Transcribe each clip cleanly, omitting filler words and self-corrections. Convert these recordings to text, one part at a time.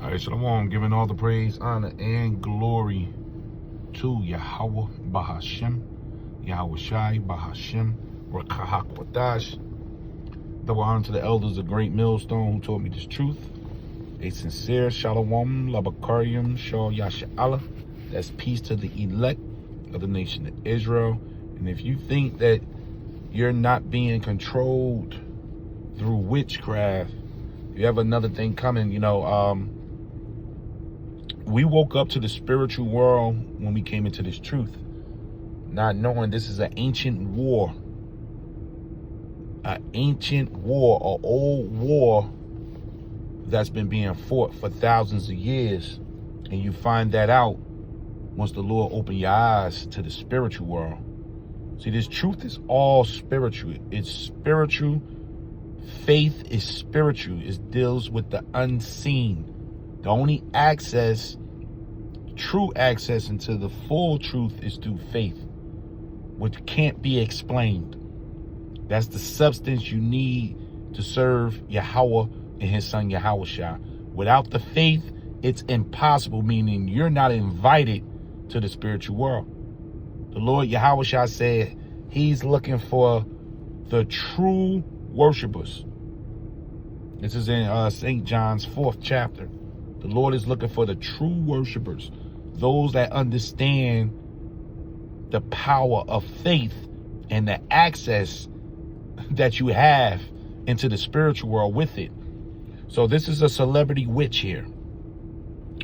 All right, Shalom, giving all the praise, honor, and glory to Yahweh Bahashem, Yahweh Shai Bahashem, Rakahak Wadash. Double honor to the elders of Great Millstone who taught me this truth. A sincere Shalom, Labakarium, Shal Yasha'Allah. That's peace to the elect of the nation of Israel. And if you think that you're not being controlled through witchcraft, you have another thing coming. We woke up to the spiritual world when we came into this truth, not knowing this is an ancient war, an old war that's been being fought for thousands of years. And you find that out once the Lord open your eyes to the spiritual world. See, this truth is all spiritual. It's spiritual. Faith is spiritual. It deals with the unseen. The only access, true access into the full truth is through faith, which can't be explained. That's the substance you need to serve Yahweh and his son Yahweh Shah. Without the faith, it's impossible, meaning you're not invited to the spiritual world. The Lord Yahweh Shah said he's looking for the true worshipers. This is in St. John's 4th chapter. The Lord is looking for the true worshipers, those that understand the power of faith and the access that you have into the spiritual world with it. So this is a celebrity witch here.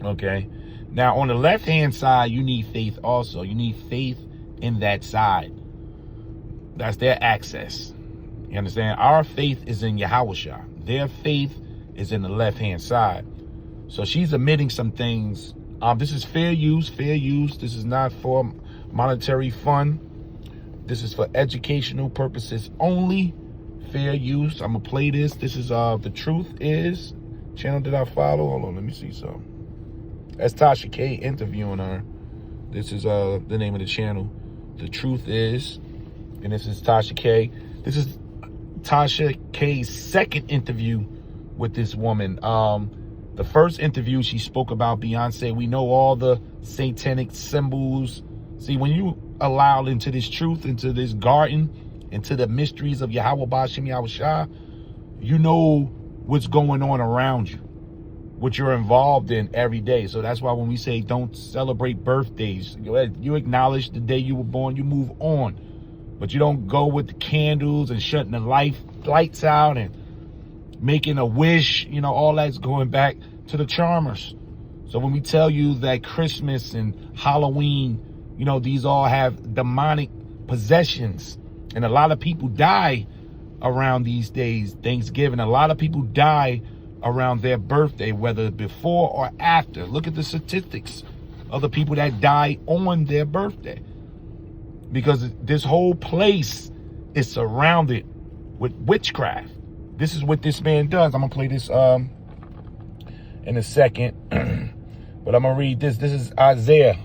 Okay. Now on the left-hand side, you need faith also. You need faith in that side. That's their access. You understand? Our faith is in Yahweh Shah. Their faith is in the left-hand side. So she's admitting some things. This is fair use. This is not for monetary fun. This is for educational purposes only. Fair use. I'm gonna play this. This is the truth is channel that I follow. Hold on, let me see something. That's Tasha K interviewing her. This is the name of the channel. The truth is, and this is Tasha K. This is Tasha K's second interview with this woman. The first interview, she spoke about Beyonce. We know all the satanic symbols. See, when you allow into this truth, into this garden, into the mysteries of Yahweh Ba'ashem Yahweh Shah, you know what's going on around you, what you're involved in every day. So that's why when we say don't celebrate birthdays, you acknowledge the day you were born, you move on. But you don't go with the candles and shutting the lights out and making a wish, all that's going back to the charmers. So when we tell you that Christmas and Halloween, these all have demonic possessions, and a lot of people die around these days, Thanksgiving. A lot of people die around their birthday, whether before or after. Look at the statistics of the people that die on their birthday, because this whole place is surrounded with witchcraft. This is what this man does. I'm gonna play this in a second, but I'm gonna read this. This is Isaiah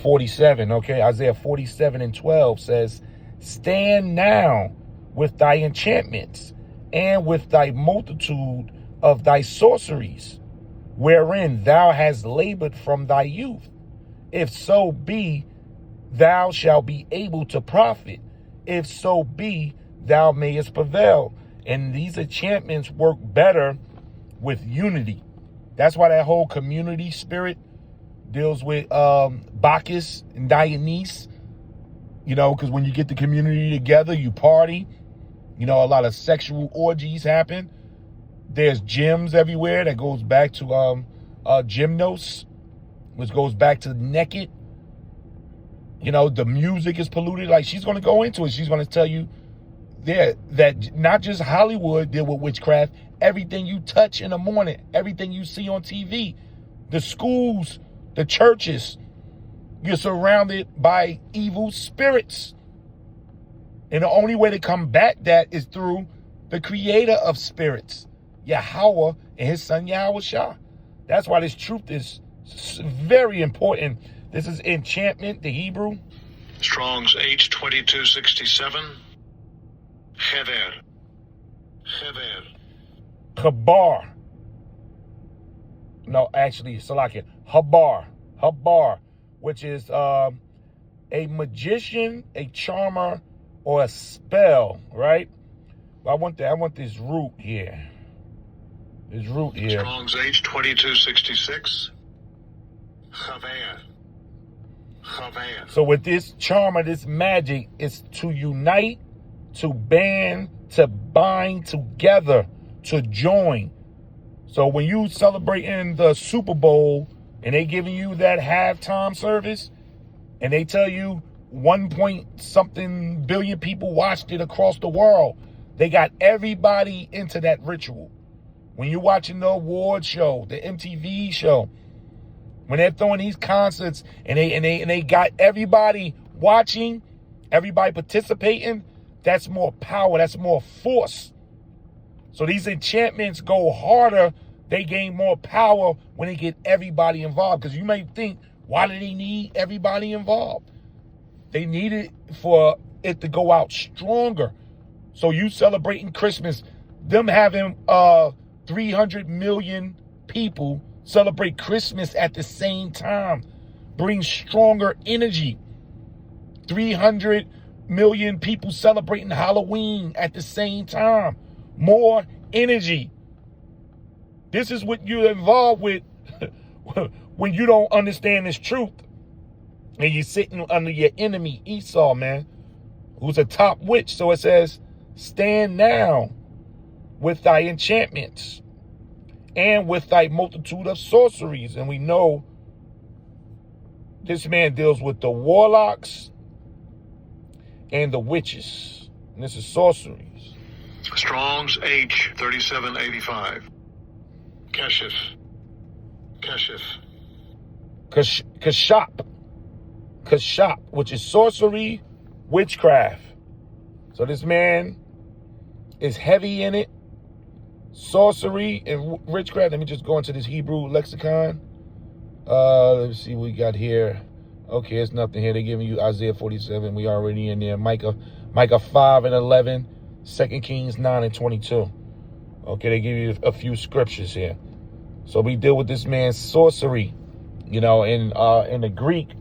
47. Okay, Isaiah 47:12 says, "Stand now with thy enchantments and with thy multitude of thy sorceries, wherein thou hast labored from thy youth. If so be, thou shalt be able to profit. If so be, thou mayest prevail." And these enchantments work better with unity. That's why that whole community spirit deals with Bacchus and Dionysus. Because when you get the community together, you party. A lot of sexual orgies happen. There's gyms everywhere. That goes back to gymnos, which goes back to naked. The music is polluted. Like, she's going to go into it. She's going to tell you that not just Hollywood deal with witchcraft. Everything you touch in the morning, everything you see on TV, the schools, the churches, you're surrounded by evil spirits. And the only way to combat that is through the creator of spirits, Yahweh, and his son Yahweh Shah. That's why this truth is very important. This is enchantment, the Hebrew. Strong's H2267. Hever. Kabar. no, actually, Salakia, Habar, which is a magician, a charmer, or a spell, right? I want this root here. This root here. Strong's H2266. Chavea. So with this charmer, this magic, is to unite, to band, to bind together, to join. So when you celebrating the Super Bowl and they giving you that halftime service and they tell you 1 point something billion people watched it across the world, they got everybody into that ritual. When you're watching the award show, the MTV show, when they're throwing these concerts and they got everybody watching, everybody participating, that's more power, that's more force. So these enchantments go harder, they gain more power when they get everybody involved. Because you may think, why do they need everybody involved? They need it for it to go out stronger. So you celebrating Christmas, them having 300 million people celebrate Christmas at the same time brings stronger energy. 300 million people celebrating Halloween at the same time. More energy. This is what you're involved with when you don't understand this truth. And you're sitting under your enemy, Esau, man, who's a top witch. So it says, stand now with thy enchantments and with thy multitude of sorceries. And we know this man deals with the warlocks and the witches. And this is sorceries. Strong's H3785. Kashap, which is sorcery, witchcraft. So this man is heavy in it. Sorcery and witchcraft. Let me just go into this Hebrew lexicon. Let's see what we got here. Okay, it's nothing here. They're giving you Isaiah 47. We already in there. Micah 5 and 11. 2 Kings 9 and 22. Okay, they give you a few scriptures here. So we deal with this man's sorcery. You know, in the Greek,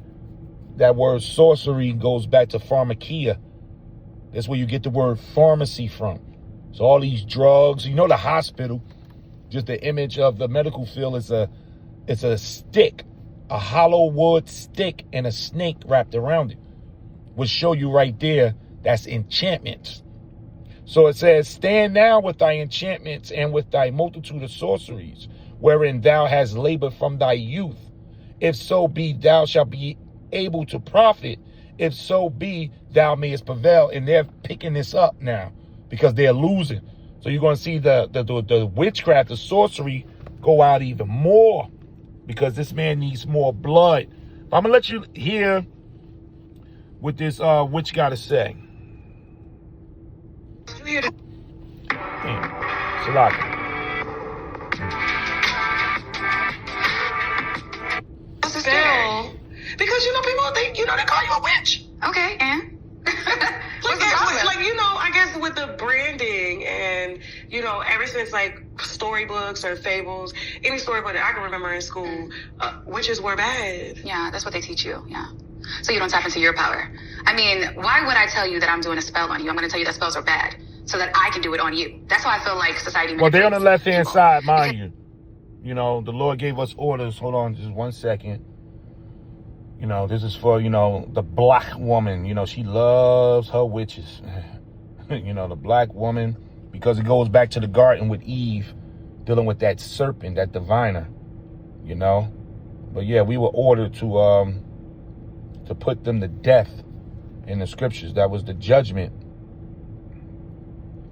that word sorcery goes back to pharmakia. That's where you get the word pharmacy from. So all these drugs, you know, the hospital, just the image of the medical field is a stick, a hollow wood stick and a snake wrapped around it. Will show you right there, that's enchantments. So it says, stand now with thy enchantments and with thy multitude of sorceries, wherein thou hast labored from thy youth. If so be thou shalt be able to profit, if so be thou mayest prevail. And they're picking this up now because they're losing. So you're going to see the witchcraft, the sorcery go out even more because this man needs more blood. I'm going to let you hear what this witch got to say. Salaki. Spell. Because, you know, people think, you know, they call you a witch. Okay, and? I guess with the branding and, you know, ever since, like, storybooks or fables, any storybook that I can remember in school, witches were bad. Yeah, that's what they teach you, yeah. So you don't tap into your power. I mean, why would I tell you that I'm doing a spell on you? I'm going to tell you that spells are bad so that I can do it on you. That's how I feel like society. Well, they're on the left-hand side, mind you. You know, the Lord gave us orders. Hold on just 1 second. You know, this is for, you know, the black woman. You know, she loves her witches. You know, the black woman, because it goes back to the garden with Eve, dealing with that serpent, that diviner, you know. But yeah, we were ordered to put them to death in the scriptures. That was the judgment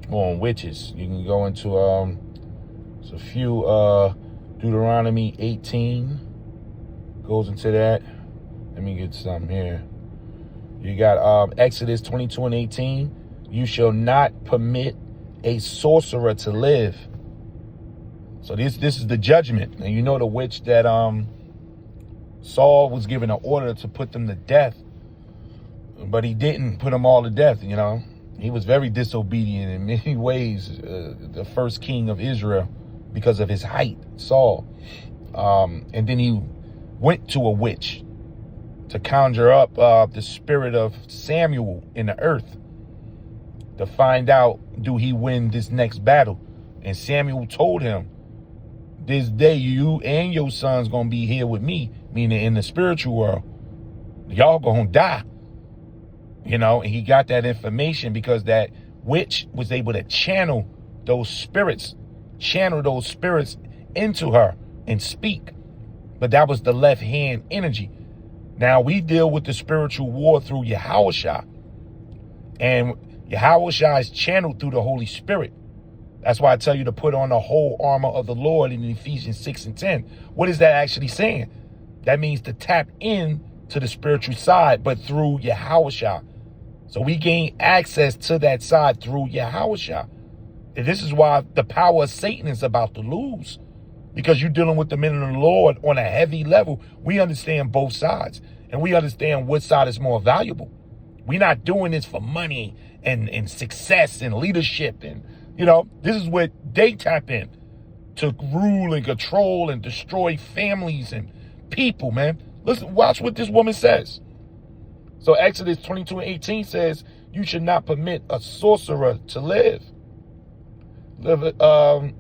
on witches. You can go into it's a few Deuteronomy 18 goes into that. Let me get some here. You got Exodus 22 and 18. You shall not permit a sorcerer to live. So this is the judgment. And you know the witch that Saul was given an order to put them to death. But he didn't put them all to death, you know. He was very disobedient in many ways, the first king of Israel, because of his height, Saul. And then he went to a witch to conjure up the spirit of Samuel in the earth to find out, do he win this next battle? And Samuel told him, this day you and your son's gonna be here with me, meaning in the spiritual world. Y'all gonna die. And he got that information because that witch was able to channel those spirits into her and speak. But that was the left hand energy. Now we deal with the spiritual war through Yahushua. And Yahushua is channeled through the Holy Spirit. That's why I tell you to put on the whole armor of the Lord in Ephesians 6 and 10. What is that actually saying? That means to tap in to the spiritual side, but through Yahushua. So we gain access to that side through Yahushua. And this is why the power of Satan is about to lose. Because you're dealing with the men of the Lord on a heavy level. We understand both sides. And we understand which side is more valuable. We're not doing this for money and success and leadership. And, this is what they tap in to rule and control and destroy families and people, man. Listen, watch what this woman says. So Exodus 22:18 says, you should not permit a sorcerer to live. Did I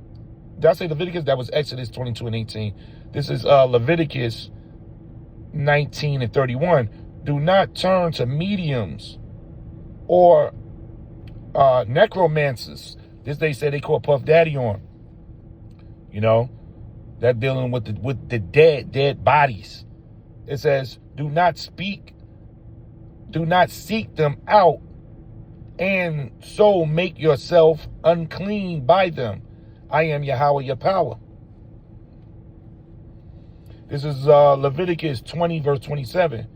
say Leviticus? That was Exodus 22:18. This is Leviticus 19:31. Do not turn to mediums or necromancers. This they say they call Puff Daddy on. They're dealing with the dead bodies. It says, do not seek them out, and so make yourself unclean by them. I am Yahweh, your power. This is Leviticus 20, verse 27.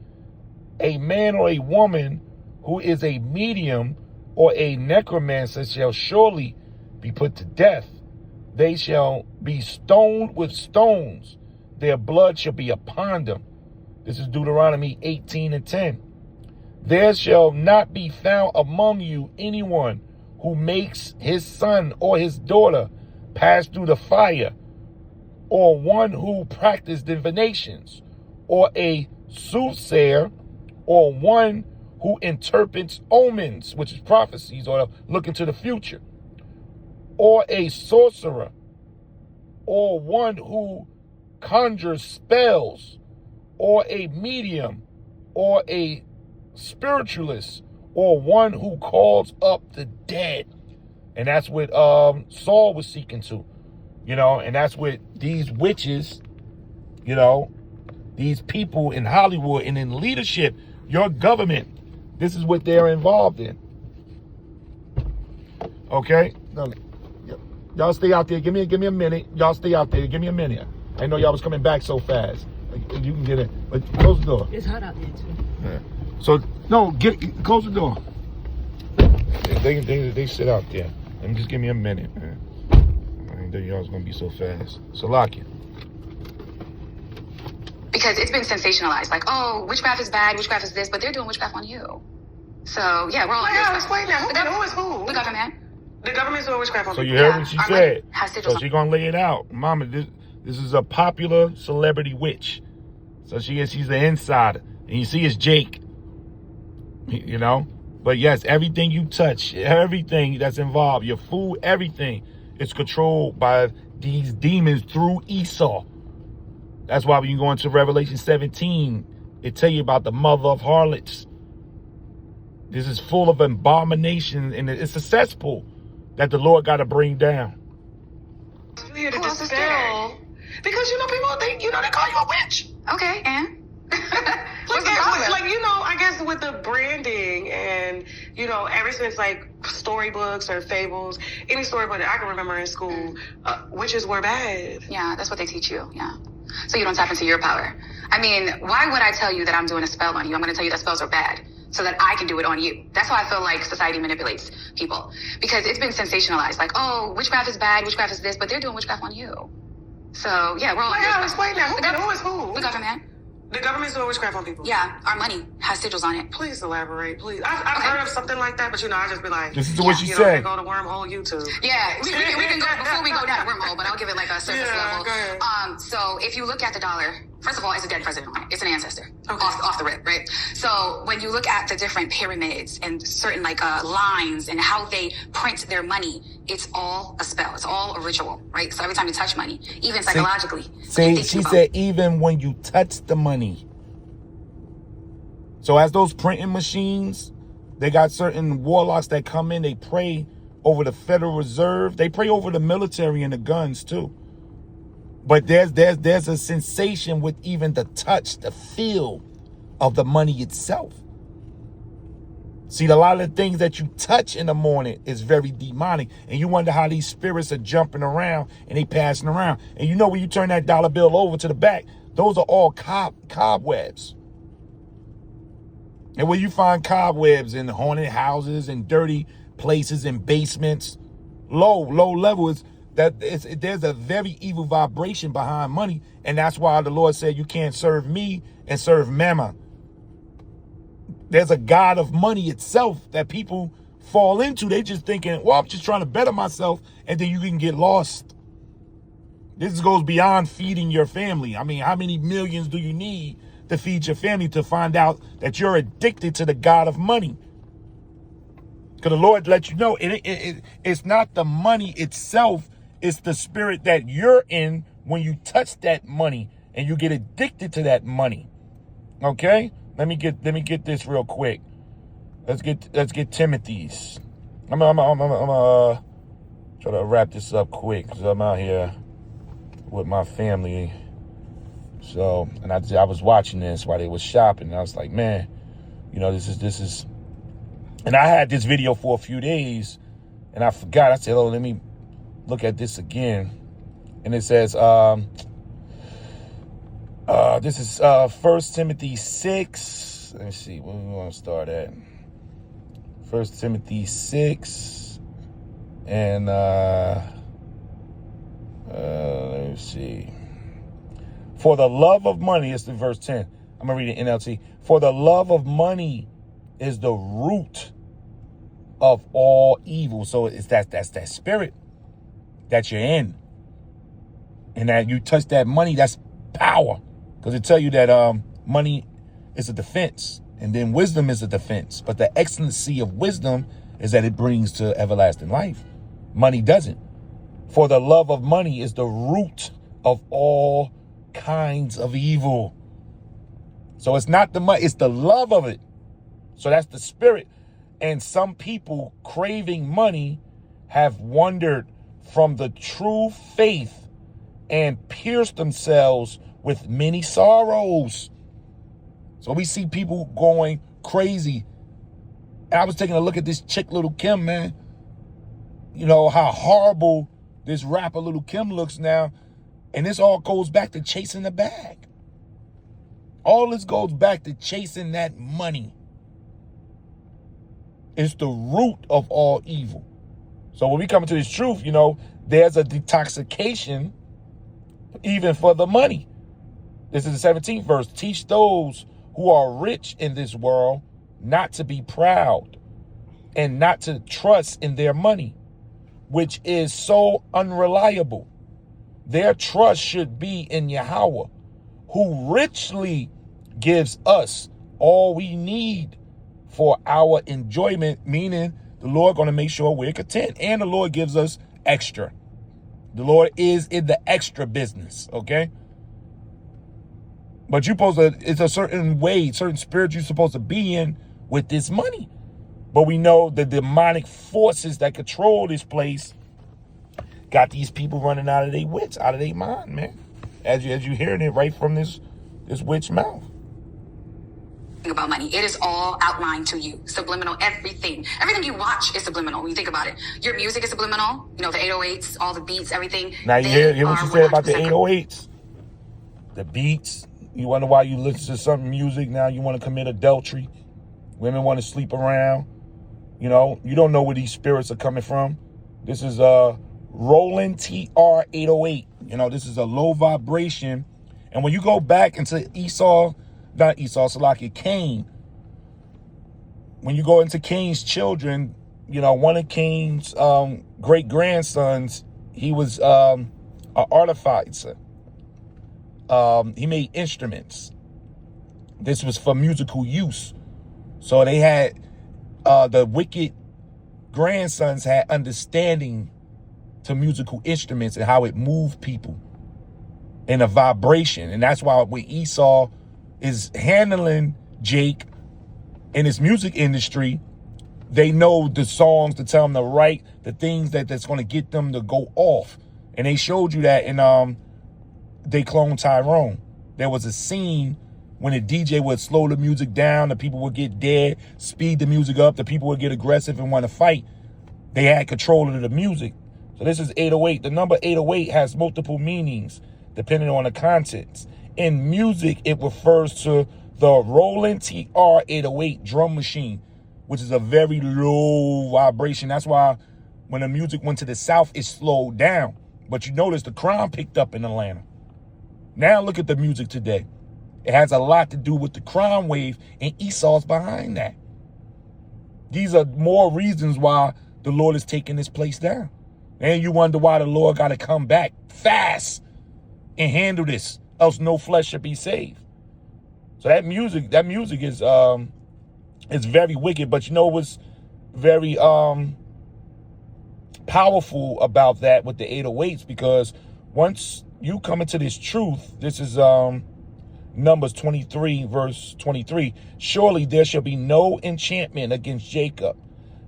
A man or a woman who is a medium or a necromancer shall surely be put to death. They shall be stoned with stones. Their blood shall be upon them. This is Deuteronomy 18 and 10. There shall not be found among you anyone who makes his son or his daughter pass through the fire, or one who practices divinations, or a soothsayer, or one who interprets omens, which is prophecies, or look into the future, or a sorcerer, or one who conjures spells, or a medium, or a spiritualist, or one who calls up the dead. And that's what Saul was seeking to, and that's what these witches, these people in Hollywood and in leadership, your government, this is what they're involved in. Okay? No, y'all stay out there. Give me a minute. Y'all stay out there. Give me a minute. I know y'all was coming back so fast. You can get in. But close the door. It's hot out there, too. Yeah. So, no, close the door. They sit out there. And just give me a minute, man. I didn't think y'all was going to be so fast. Salakia. Because it's been sensationalized. Like, oh, witchcraft is bad, witchcraft is this, but they're doing witchcraft on you. So, yeah, we're all... Explain that. Who is who? The government. The government's doing witchcraft on So me. you heard what she said. So she's going to lay it out. Mama, this is a popular celebrity witch. So she's the insider. And you see it's Jake. But yes, everything you touch, everything that's involved, your food, everything is controlled by these demons through Esau. That's why when you go into Revelation 17, it tell you about the mother of harlots. This is full of abomination, and it's a cesspool that the Lord got to bring down. You here to dispel. Because, people, they call you a witch. Okay, and? What's the Like, problem? I guess with the branding and, ever since like storybooks or fables, any storybook that I can remember in school, witches were bad. Yeah, that's what they teach you, yeah. So you don't tap into your power. I mean, why would I tell you that I'm doing a spell on you? I'm going to tell you that spells are bad so that I can do it on you. That's how I feel like society manipulates people. Because it's been sensationalized. Like, oh, witchcraft is bad, witchcraft is this, but they're doing witchcraft on you. So, yeah, we're all... Explain that. Who is who? The government. The government's doing witchcraft on people. Yeah, our money has sigils on it. Please elaborate, please. I've heard of something like that, but I just be like, this is what she you said. Know, go to wormhole YouTube. Yeah, we can go before we go down the wormhole, but I'll give it like a surface level. Go ahead. So if you look at the dollar, first of all, it's a dead president on it. It's an ancestor. Okay. Off the rip, right? So when you look at the different pyramids and certain like lines and how they print their money, it's all a spell. It's all a ritual, right? So every time you touch money, even psychologically. She said even when you touch the money. So as those printing machines, they got certain warlocks that come in, they pray over the Federal Reserve. They pray over the military and the guns too. But there's a sensation with even the touch, the feel of the money itself. See, a lot of the things that you touch in the morning is very demonic. And you wonder how these spirits are jumping around and they passing around. And you know when you turn that dollar bill over to the back, those are all cobwebs. And when you find cobwebs in haunted houses and dirty places and basements, low levels, there's a very evil vibration behind money. And that's why the Lord said you can't serve me and serve Mammon. There's a god of money itself that people fall into. They just thinking, well, I'm just trying to better myself, and then you can get lost. This goes beyond feeding your family. I mean, how many millions do you need to feed your family to find out that you're addicted to the god of money? Because the Lord let you know it's not the money itself, it's the spirit that you're in when you touch that money and you get addicted to that money. Okay? Let me get this real quick. Let's get Timothy's. I'm try to wrap this up quick because I'm out here with my family. So, and I was watching this while they was shopping, and I was like, man, you know, this is. And I had this video for a few days, and I forgot. I said, oh, let me look at this again. And it says, this is 1 Timothy 6. Let me see, where we want to start at? 1 Timothy 6. And let me see. For the love of money, it's in verse 10. I'm going to read it in NLT. For the love of money is the root of all evil. So it's that's that spirit that you're in. And that you touch that money, that's power. Because it tell you that money is a defense. And then wisdom is a defense. But the excellency of wisdom is that it brings to everlasting life. Money doesn't. For the love of money is the root of all kinds of evil. So it's not the money, it's the love of it. So that's the spirit. And some people craving money have wandered from the true faith and pierced themselves with many sorrows. So we see people going crazy. And I was taking a look at this chick, Little Kim, man. You know, how horrible this rapper Little Kim looks now. And this all goes back to chasing the bag. All this goes back to chasing that money. It's the root of all evil. So when we come to this truth, you know, there's a detoxification even for the money. This is the 17th verse. Teach those who are rich in this world not to be proud and not to trust in their money, which is so unreliable. Their trust should be in Yahweh, who richly gives us all we need for our enjoyment, meaning the Lord going to make sure we're content, and the Lord gives us extra. The Lord is in the extra business, okay? But you're supposed to, it's a certain way, certain spirit you're supposed to be in with this money. But we know the demonic forces that control this place got these people running out of their wits, out of their mind, man. As you hearing it right from this witch mouth. About money, it is all outlined to you, subliminal. Everything you watch is subliminal when you think about it. Your music is subliminal, you know, the 808s, all the beats, everything. Now you hear what you said about the 808s, the beats. You wonder why you listen to some music now you want to commit adultery. Women want to sleep around. You know, you don't know where these spirits are coming from. This is Roland TR 808. You know, this is a low vibration, And when you go back into Cain, when you go into Cain's children, you know, one of Cain's great-grandsons, he was an artificer. He made instruments. This was for musical use. So they had, the wicked grandsons had understanding to musical instruments and how it moved people in a vibration. And that's why when Esau is handling Jake in his music industry, they know the songs to tell them to write, the things that's going to get them to go off. And they showed you that in They Clone Tyrone. There was a scene when the DJ would slow the music down, the people would get dead, speed the music up, the people would get aggressive and want to fight. They had control of the music. So this is 808. The number 808 has multiple meanings depending on the contents. In music, it refers to the Roland TR 808 drum machine, which is a very low vibration. That's why when the music went to the South, it slowed down. But you notice the crime picked up in Atlanta. Now look at the music today. It has a lot to do with the crime wave, and Esau's behind that. These are more reasons why the Lord is taking this place down. And you wonder why the Lord got to come back fast and handle this, else no flesh should be saved. So that music is very wicked. But you know what's very powerful about that with the 808s, because once you come into this truth, this is Numbers 23, verse 23. Surely there shall be no enchantment against Jacob,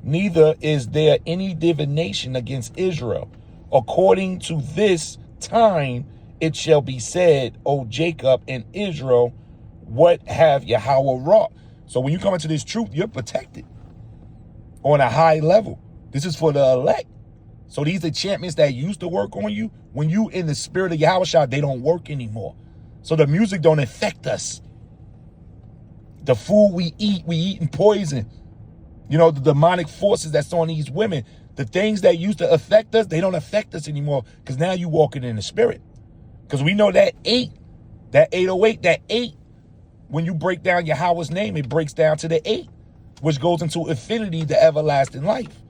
neither is there any divination against Israel. According to this time it shall be said, O Jacob and Israel, what have Yahweh wrought? So when you come into this truth, you're protected on a high level. This is for the elect. So these enchantments that used to work on you, when you in the spirit of Yahweh, they don't work anymore. So the music don't affect us. The food we eating poison. You know, the demonic forces that's on these women, the things that used to affect us, they don't affect us anymore, because now you walking in the spirit. Because we know that 808, that 8, when you break down Yahweh's name, it breaks down to the 8, which goes into infinity, the everlasting life.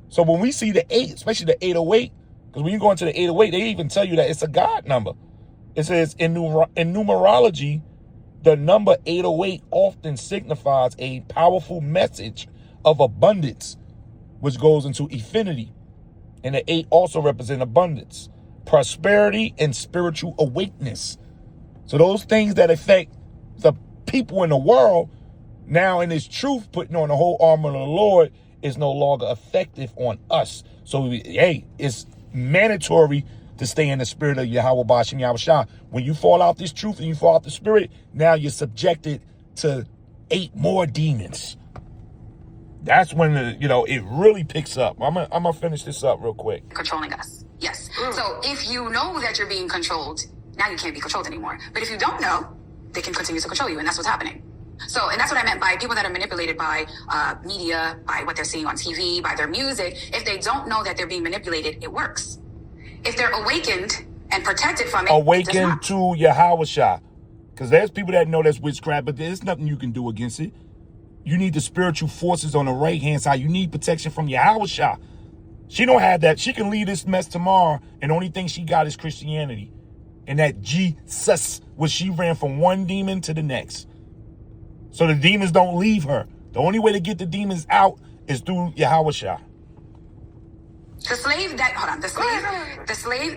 So when we see the 8, especially the 808, because when you go into the 808, they even tell you that it's a God number. It says in numerology, the number 808 often signifies a powerful message of abundance, which goes into infinity. And the 8 also represent abundance, prosperity, and spiritual awakeness. So those things that affect the people in the world, now in this truth, putting on the whole armor of the Lord, is no longer effective on us. So, hey, it's mandatory to stay in the spirit of Yahweh Bashim Yahweh. When you fall out this truth and you fall out the spirit, now you're subjected to 8 more demons. That's when it really picks up. I'm gonna finish this up real quick. Controlling us. Yes. So if you know that you're being controlled, now you can't be controlled anymore. But if you don't know, they can continue to control you, and that's what's happening. So, and that's what I meant by people that are manipulated by media, by what they're seeing on TV, by their music. If they don't know that they're being manipulated, it works. If they're awakened and protected from it, awakened to Yahweh, because there's people that know that's witchcraft, but there's nothing you can do against it. You need the spiritual forces on the right hand side. You need protection from Yahweh. She don't have that. She can leave this mess tomorrow, and the only thing she got is Christianity, and that Jesus, which she ran from one demon to the next. So the demons don't leave her. The only way to get the demons out is through Yahweh. The slave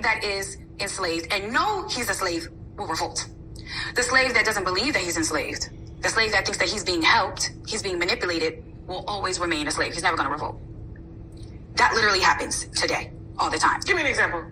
that is enslaved and know he's a slave will revolt. The slave that doesn't believe that he's enslaved, the slave that thinks that he's being helped, he's being manipulated, will always remain a slave. He's never going to revolt. That literally happens today, all the time. Give me an example.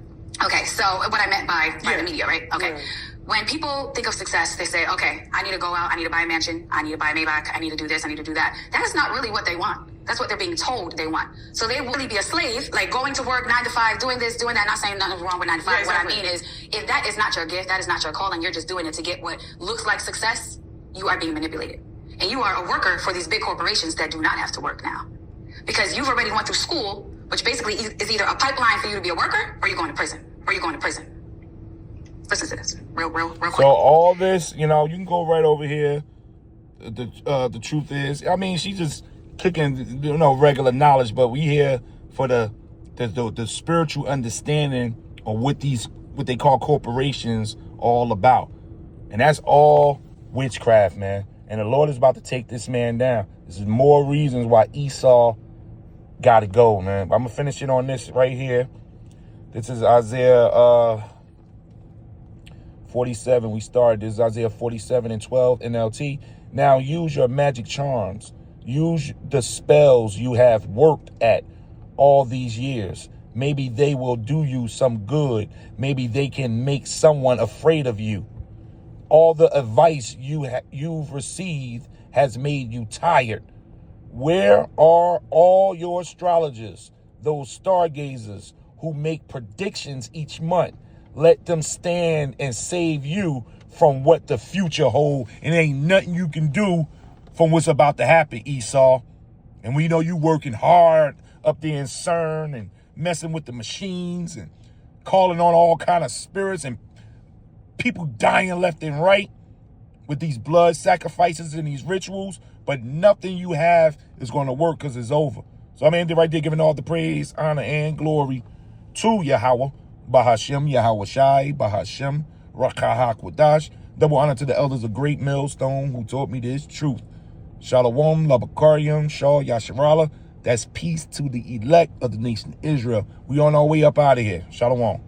Okay, so what I meant by the media, right? Okay. Yeah. When people think of success, they say, okay, I need to go out, I need to buy a mansion, I need to buy a Maybach, I need to do this, I need to do that. That is not really what they want. That's what they're being told they want. So they will really be a slave, like going to work 9 to 5, doing this, doing that. Not saying nothing's wrong with 9 to 5. Yeah, exactly. What I mean is, if that is not your gift, that is not your calling, you're just doing it to get what looks like success, you are being manipulated. And you are a worker for these big corporations that do not have to work now. Because you've already went through school, which basically is either a pipeline for you to be a worker, or you're going to prison. Listen to this real quick. So all this, you know, you can go right over here. The truth is, I mean, she's just kicking, you know, regular knowledge, but we here for the spiritual understanding of what they call corporations all about. And that's all witchcraft, man. And the Lord is about to take this man down. This is more reasons why Esau got to go, man. But I'm going to finish it on this right here. This is Isaiah 47. We started. This is Isaiah 47:12 NLT. Now use your magic charms. Use the spells you have worked at all these years. Maybe they will do you some good. Maybe they can make someone afraid of you. All the advice you've received has made you tired. Where are all your astrologers, those stargazers who make predictions each month? Let them stand and save you from what the future holds. And ain't nothing you can do from what's about to happen, Esau. And we know you working hard up there in CERN and messing with the machines and calling on all kind of spirits and people dying left and right with these blood sacrifices and these rituals, but nothing you have is going to work because it's over. So I'm ending right there, giving all the praise, honor, and glory to Yahweh, Bahashem, Yahweh Shai, Bahashem, Rakah HaKodash. Double honor to the elders of Great Millstone who taught me this truth. Shalom, Labakarium, Shah, Yasharala. That's peace to the elect of the nation Israel. We on our way up out of here. Shalom.